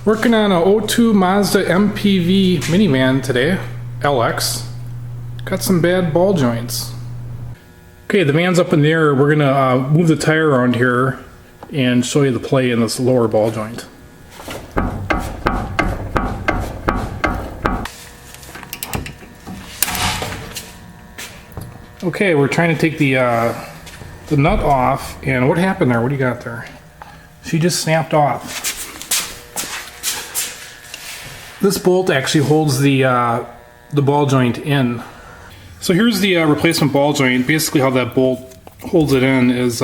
Working on a 02 Mazda MPV minivan today, LX. Got some bad ball joints. Okay, the van's up in the air. We're gonna move the tire around here and show you the play in this lower ball joint. Okay, we're trying to take the nut off, and what happened there? What do you got there? She just snapped off. This bolt actually holds the ball joint in. So here's the replacement ball joint. Basically how that bolt holds it in is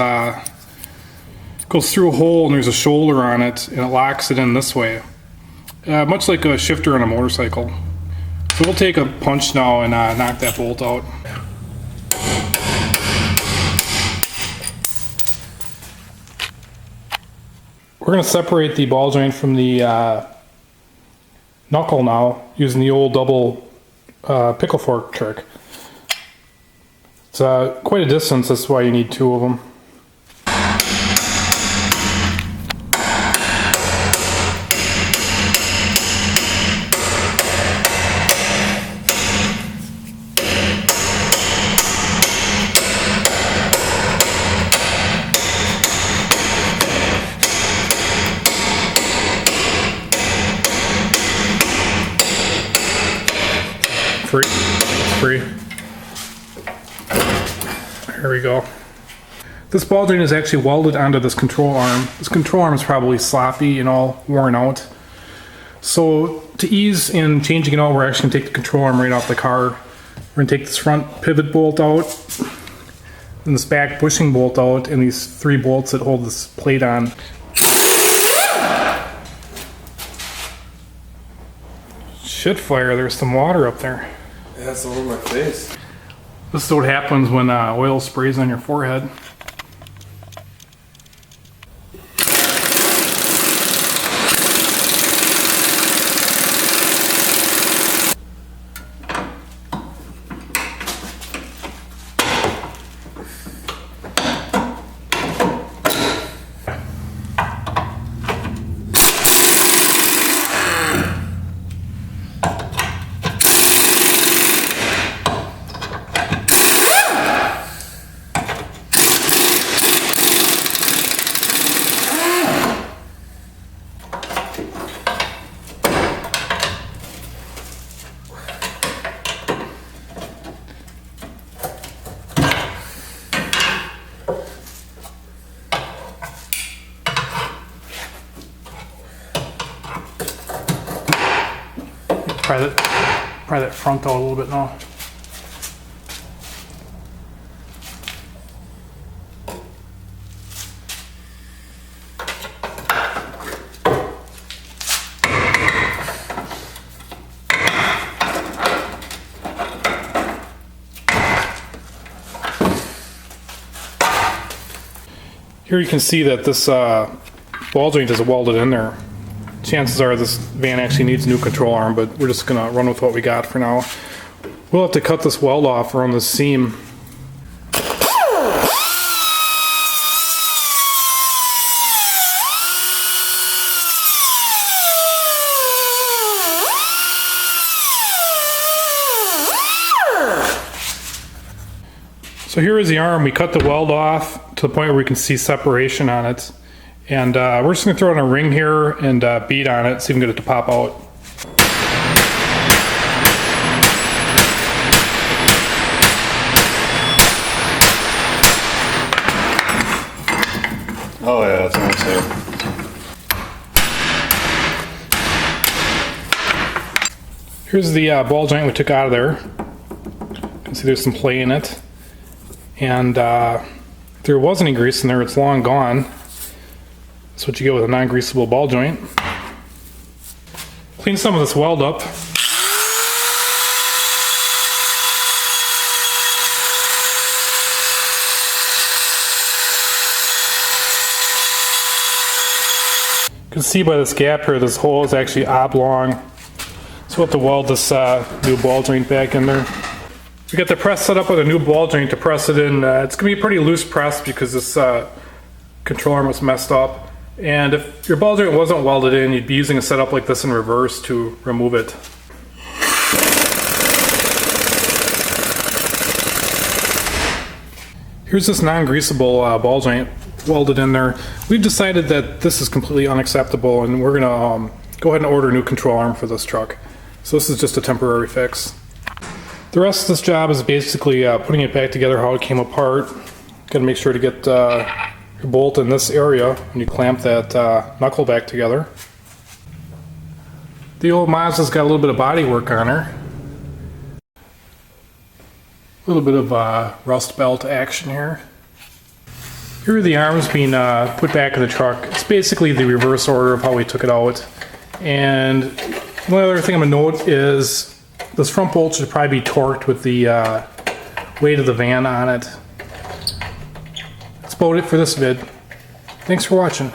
goes through a hole and there's a shoulder on it and it locks it in this way. Much like a shifter on a motorcycle. So we'll take a punch now and knock that bolt out. We're going to separate the ball joint from the knuckle now using the old double pickle fork trick. It's quite a distance, that's why you need two of them. Free. There we go. This ball joint is actually welded onto this control arm. This control arm is probably sloppy and all worn out. So to ease in changing it out, we're actually going to take the control arm right off the car. We're going to take this front pivot bolt out, and this back bushing bolt out, and these three bolts that hold this plate on. Shit fire, there's some water up there. Yeah, it's all over my face. This is what happens when oil sprays on your forehead. Pry that front out a little bit now. Here you can see that this ball joint is welded in there. Chances are this van actually needs a new control arm, but we're just gonna run with what we got for now. We'll have to cut this weld off around the seam. So here is the arm. We cut the weld off to the point where we can see separation on it. And we're just going to throw in a ring here and bead on it, see if we can get it to pop out. Oh yeah, that's nice there. Here's the ball joint we took out of there. You can see there's some play in it. And if there was any grease in there, it's long gone. That's what you get with a non-greasable ball joint. Clean some of this weld up. You can see by this gap here, this hole is actually oblong. So we'll have to weld this new ball joint back in there. We got the press set up with a new ball joint to press it in. It's going to be a pretty loose press because this control arm was messed up. And if your ball joint wasn't welded in, you'd be using a setup like this in reverse to remove it. Here's this non-greasable ball joint welded in there. We've decided that this is completely unacceptable, and we're gonna go ahead and order a new control arm for this truck. So this is just a temporary fix. The rest of this job is basically putting it back together how it came apart. Gotta make sure to get your bolt in this area when you clamp that knuckle back together. The old Mazda's got a little bit of body work on her. A little bit of rust belt action here. Here are the arms being put back in the truck. It's basically the reverse order of how we took it out. And one other thing I'm gonna note is this front bolt should probably be torqued with the weight of the van on it. That's about it for this vid. Thanks for watching.